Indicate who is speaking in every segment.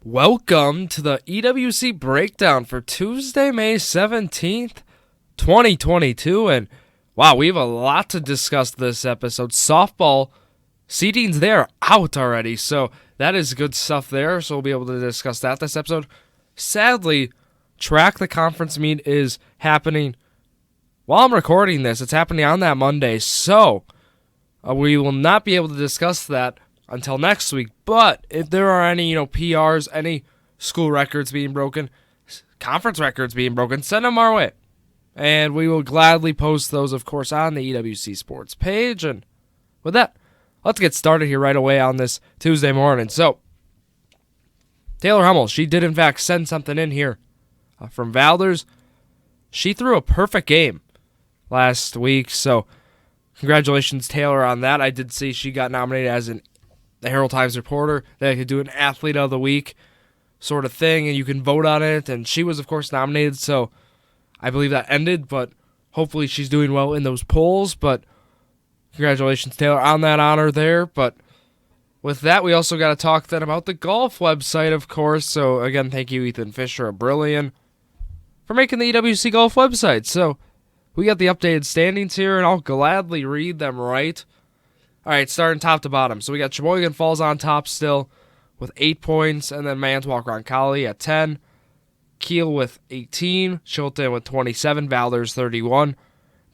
Speaker 1: Welcome to the EWC breakdown for Tuesday, May 17th, 2022. And wow, we have a lot to discuss this episode. Softball seedings there out already, so that is good stuff there. So we'll be able to discuss that this episode. Sadly, track the conference meet is happening while I'm recording this. It's happening on that Monday, so we will not be able to discuss that until next week. But if there are any, PRs, any school records being broken, conference records being broken, send them our way. And we will gladly post those, of course, on the EWC Sports page. And with that, let's get started here right away on this Tuesday morning. So, Taylor Hummel, she did in fact send something in here from Valders. She threw a perfect game last week, so congratulations, Taylor, on that. I did see she got nominated as the Herald Times reporter. They could do an athlete of the week sort of thing, and you can vote on it. And she was, of course, nominated, so I believe that ended, but hopefully she's doing well in those polls. But congratulations, Taylor, on that honor there. But with that, we also got to talk then about the golf website, of course. So, again, thank you, Ethan Fisher of Brilliant, for making the EWC golf website. So, we got the updated standings here, and I'll gladly read them right. All right, starting top to bottom. So we got Sheboygan Falls on top still with 8 points, and then Manitowoc Roncalli at 10. Kiel with 18. Chilton with 27. Valders 31.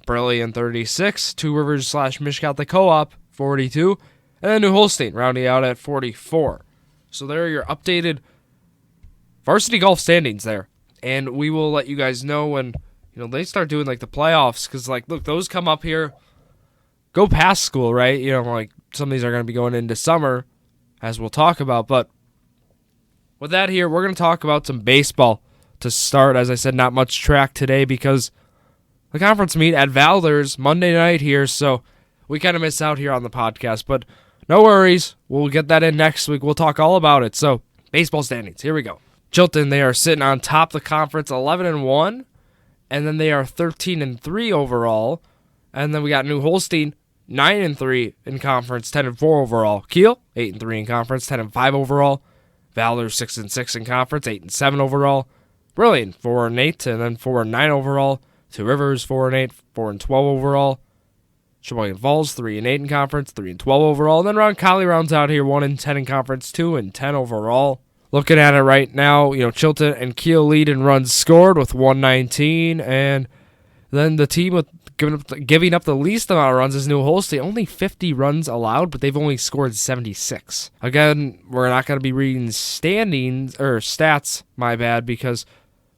Speaker 1: Brilliant 36. Two Rivers / Michigan Catholic Co-op 42. And then New Holstein rounding out at 44. So there are your updated varsity golf standings there. And we will let you guys know when they start doing the playoffs, because look, those come up here. Go past school, right? Some of these are going to be going into summer, as we'll talk about. But with that here, we're going to talk about some baseball to start. As I said, not much track today because the conference meet at Valders Monday night here, so we kind of miss out here on the podcast. But no worries, we'll get that in next week. We'll talk all about it. So, baseball standings, here we go. Chilton, they are sitting on top of the conference, 11-1, and then they are 13-3 overall. And then we got New Holstein, 9-3 in conference, 10-4 overall. Kiel, 8-3 in conference, 10-5 overall. Valders, 6-6 in conference, 8-7 overall. Brilliant, 4-8, and then 4-9 overall. Two Rivers, 4-8, 4-12 overall. Sheboygan Falls, 3-8 in conference, 3-12 overall. And then Roncalli rounds out here, 1-10 in conference, 2-10 overall. Looking at it right now, Chilton and Kiel lead in runs scored with 119, and then the team with giving up the least amount of runs is New Holstein. Only 50 runs allowed, but they've only scored 76. Again, we're not going to be reading standings or stats, my bad, because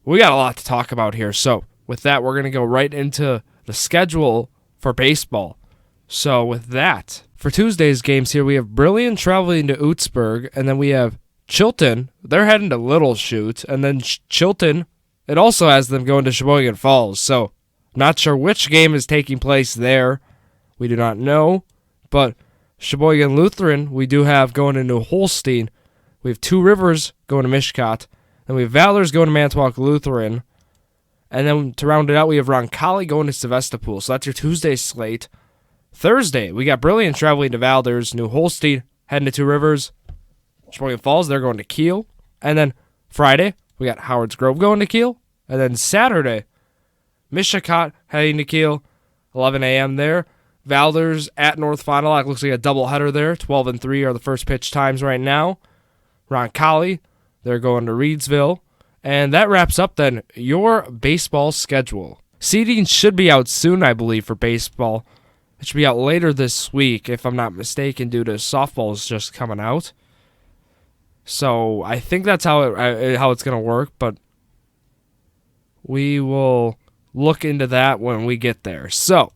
Speaker 1: we got a lot to talk about here. So with that, we're going to go right into the schedule for baseball. So with that, for Tuesday's games here, we have Brilliant traveling to Utzberg, and then we have Chilton. They're heading to Little Chute, and then Chilton, it also has them going to Sheboygan Falls. So not sure which game is taking place there. We do not know. But Sheboygan Lutheran, we do have going to New Holstein. We have Two Rivers going to Mishkat. Then we have Valders going to Manitowoc Lutheran. And then to round it out, we have Roncalli going to Sevastopol. So that's your Tuesday slate. Thursday, we got Brilliant traveling to Valders. New Holstein heading to Two Rivers. Sheboygan Falls, they're going to Kiel. And then Friday, we got Howard's Grove going to Kiel. And then Saturday, Mishakot heading to Kiel, 11 a.m. there. Valders at North Fond du Lac. Looks like a doubleheader there. 12-3 are the first pitch times right now. Roncalli, they're going to Reedsville. And that wraps up then your baseball schedule. Seeding should be out soon, I believe, for baseball. It should be out later this week, if I'm not mistaken, due to softball's just coming out. So I think that's how it's going to work, but we will look into that when we get there. So,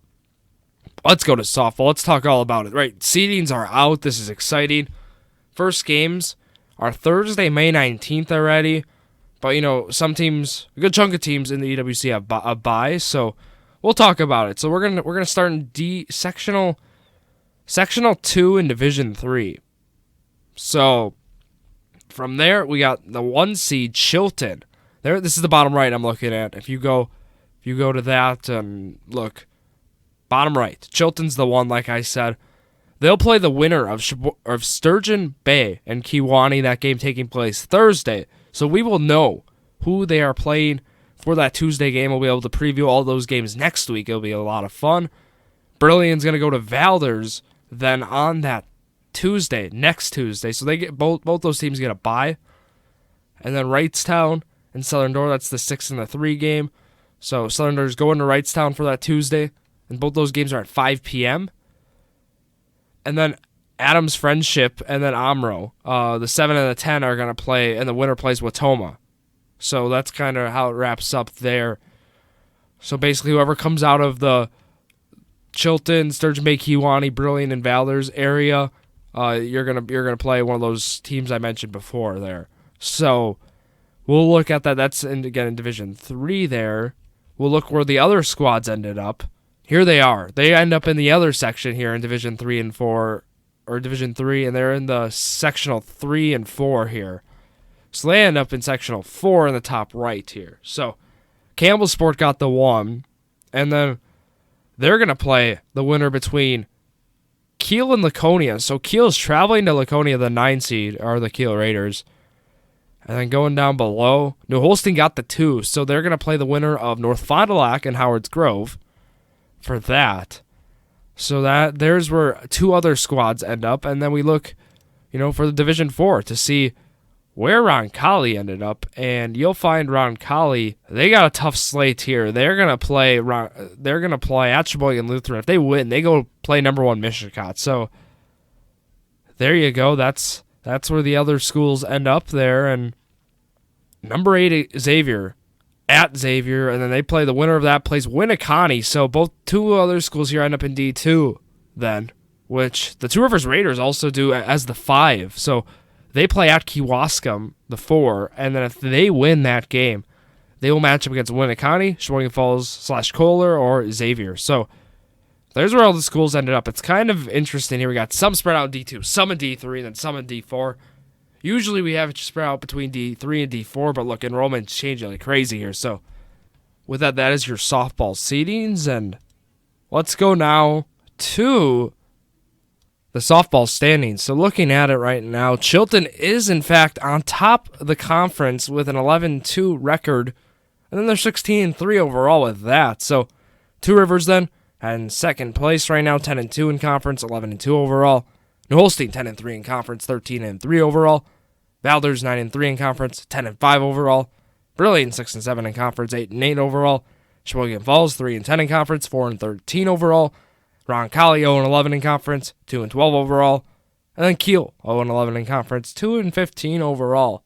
Speaker 1: let's go to softball. Let's talk all about it. Right, seedings are out. This is exciting. First games are Thursday, May 19th already. But, some teams, a good chunk of teams in the EWC have a bye, so we'll talk about it. So we're gonna start in sectional 2 in Division 3. So from there, we got the 1 seed Chilton. This is the bottom right I'm looking at. If you go to that and look, bottom right, Chilton's the one, like I said. They'll play the winner of Sturgeon Bay and Kewanee, that game taking place Thursday. So we will know who they are playing for that Tuesday game. We'll be able to preview all those games next week. It'll be a lot of fun. Brilliant's going to go to Valders then on that next Tuesday. So they get both those teams get a bye. And then Wrightstown and Southern Door, that's the 6 and the 3 game. So Southern Door's going to Wrightstown for that Tuesday. And both those games are at 5 p.m. And then Adams Friendship and then Omro, the 7 and the 10 are going to play, and the winner plays Watoma. So that's kind of how it wraps up there. So basically whoever comes out of the Chilton, Sturgeon Bay, Kewanee, Brilliant, and Valders area, you're gonna play one of those teams I mentioned before there. So we'll look at that. That's in Division 3 there. We'll look where the other squads ended up. Here they are. They end up in the other section here in Division 3 and 4, or Division 3, and they're in the sectional 3 and 4 here. So they end up in sectional 4 in the top right here. So Campbellsport got the 1, and then they're going to play the winner between Kiel and Laconia. So Kiel's traveling to Laconia, the 9 seed, are the Kiel Raiders. And then going down below, New Holstein got the 2, so they're going to play the winner of North Fond du Lac and Howard's Grove for that. So there's where 2 other squads end up, and then we look, for the Division 4 to see where Roncalli ended up, and you'll find Roncalli, they got a tough slate here. They're gonna play at Sheboygan Lutheran. If they win, they go play number 1 Mishicot. So there you go. That's where the other schools end up there, and number 8 Xavier at Xavier, and then they play the winner of that plays Winneconne. So both 2 other schools here end up in D2 then, which the Two Rivers Raiders also do as the 5. So they play at Kewaskum, the 4, and then if they win that game, they will match up against Winneconne, Sheboygan Falls / Kohler, or Xavier. So there's where all the schools ended up. It's kind of interesting here. We got some spread out in D2, some in D3, and then some in D4. Usually we have it spread out between D3 and D4, but look, enrollment's changing like crazy here. So with that is your softball seedings, and let's go now to the softball standings. So looking at it right now, Chilton is in fact on top of the conference with an 11-2 record, and then they're 16-3 overall with that. So Two Rivers then in second place right now, 10-2 in conference, 11-2 overall. New Holstein 10-3 in conference, 13-3 overall. Valders 9-3 in conference, 10-5 overall. Brilliant 6-7 in conference, 8-8 overall. Sheboygan Falls 3-10 in conference, 4-13 overall. Roncalli 0-11 in conference, 2-12 overall. And then Kiel 0-11 in conference, 2-15 overall.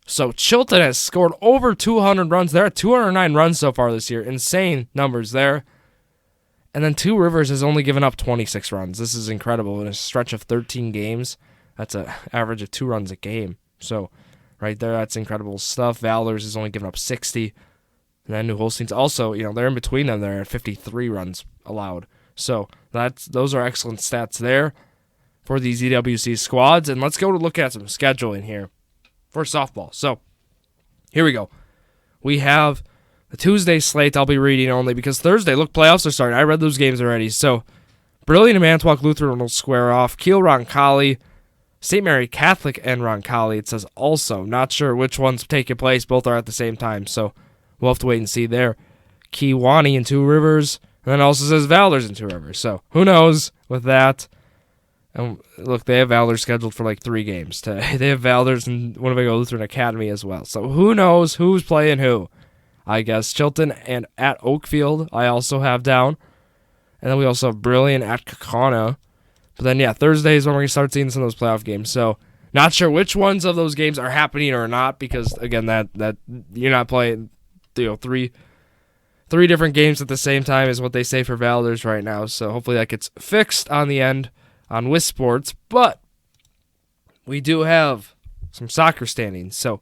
Speaker 1: So Chilton has scored over 200 runs. They're at 209 runs so far this year. Insane numbers there. And then Two Rivers has only given up 26 runs. This is incredible. In a stretch of 13 games, that's an average of 2 runs a game. So right there, that's incredible stuff. Valders has only given up 60. And then New Holstein's also, they're in between them. They're at 53 runs allowed. So those are excellent stats there for these EWC squads. And let's go to look at some scheduling here for softball. So here we go. We have the Tuesday slate I'll be reading only because Thursday, look, playoffs are starting. I read those games already. So Brilliant and Manitowoc Lutheran will square off. Kiel, Roncalli, St. Mary Catholic, and Roncalli. It says also. Not sure which one's taking place. Both are at the same time. So we'll have to wait and see there. Kewanee and Two Rivers. And then it also says Valders and Two Rivers. So who knows with that. And look, they have Valders scheduled for like 3 games today. They have Valders and Winnebago Lutheran Academy as well. So who knows who's playing who. I guess Chilton and at Oakfield I also have down. And then we also have Brilliant at Kaukauna. But then, yeah, Thursday is when we're going to start seeing some of those playoff games. So not sure which ones of those games are happening or not because, again, that you're not playing 3 different games at the same time is what they say for Valders right now. So hopefully that gets fixed on the end on Wisp Sports. But we do have some soccer standings. So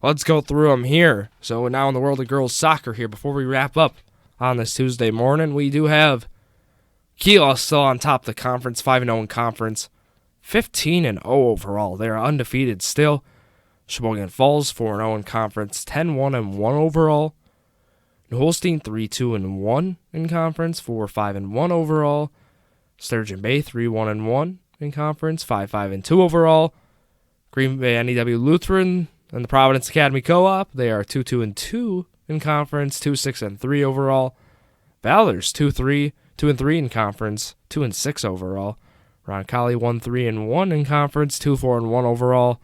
Speaker 1: let's go through them here. So we're now in the world of girls soccer here. Before we wrap up on this Tuesday morning, we do have Kiel still on top of the conference, 5-0 in conference, 15-0 overall. They're undefeated still. Sheboygan Falls 4-0 in conference, 10-1-1 overall. New Holstein 3-2-1 in conference, 4-5-1 overall. Sturgeon Bay 3-1-1 in conference, 5-5-2 overall. Green Bay NEW Lutheran and the Providence Academy Co-op, they are 2-2-2 in conference, 2-6-3 overall. Valders 2-3 in conference, 2-6 overall. Roncalli 1-3-1 in conference, 2-4-1 overall.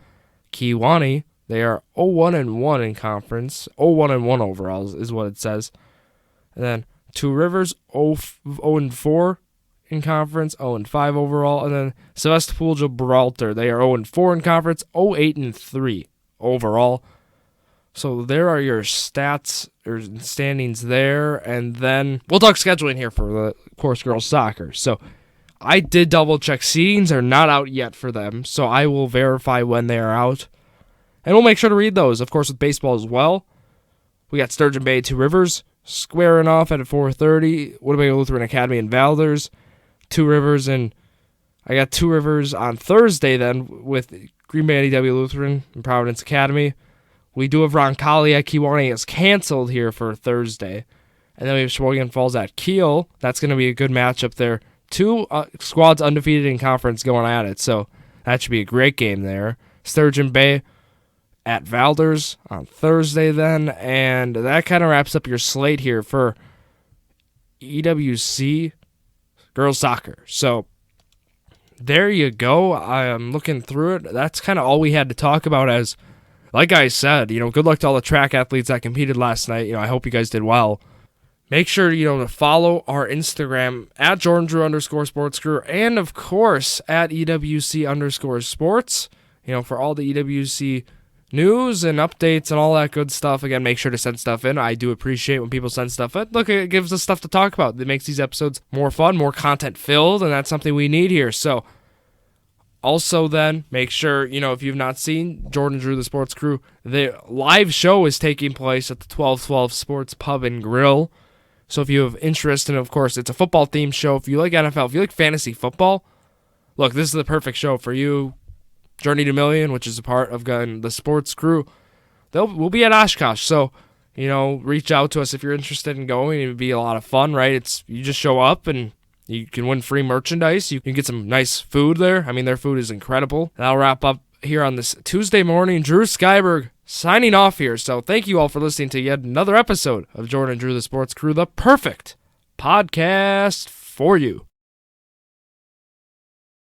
Speaker 1: Kewanee, they are 0-1-1 in conference, 0-1-1 overall is what it says. And then Two Rivers 0-4 in conference, 0-5 overall. And then Sevastopol Gibraltar, they are 0-4 in conference, 0-8-3 overall. So there are your stats or standings there. And then we'll talk scheduling here for the, of course, girls soccer. So I did double check. Seedings are not out yet for them, so I will verify when they are out. And we'll make sure to read those, of course, with baseball as well. We got Sturgeon Bay, Two Rivers squaring off at 4:30. Winnebago Lutheran Academy and Valders. Two Rivers, and I got Two Rivers on Thursday then with Green Bay NEW Lutheran and Providence Academy. We do have Roncalli at Kewanee is canceled here for Thursday. And then we have Sheboygan Falls at Kiel. That's going to be a good matchup there. Two squads undefeated in conference going at it, so that should be a great game there. Sturgeon Bay at Valders on Thursday then, and that kind of wraps up your slate here for EWC girls soccer. So there you go. I am looking through it. That's kind of all we had to talk about. As like I said, good luck to all the track athletes that competed last night. I hope you guys did well. Make sure, to follow our Instagram at @JordanDrew_SportsCrew and, of course, at EWC_sports, for all the EWC news and updates and all that good stuff. Again, make sure to send stuff in. I do appreciate when people send stuff in. Look, it gives us stuff to talk about. It makes these episodes more fun, more content-filled, and that's something we need here. So, also then, make sure, if you've not seen Jordan Drew, the Sports Crew, the live show is taking place at the 1212 Sports Pub and Grill. So if you have interest, and of course, it's a football-themed show. If you like NFL, if you like fantasy football, look, this is the perfect show for you. Journey to Million, which is a part of the Sports Crew, we'll be at Oshkosh. So, reach out to us if you're interested in going. It would be a lot of fun, right? You just show up, and you can win free merchandise. You can get some nice food there. I mean, their food is incredible. That'll wrap up here on this Tuesday morning. Drew Skyberg signing off here. So thank you all for listening to yet another episode of Jordan Drew, the Sports Crew, the perfect podcast for you.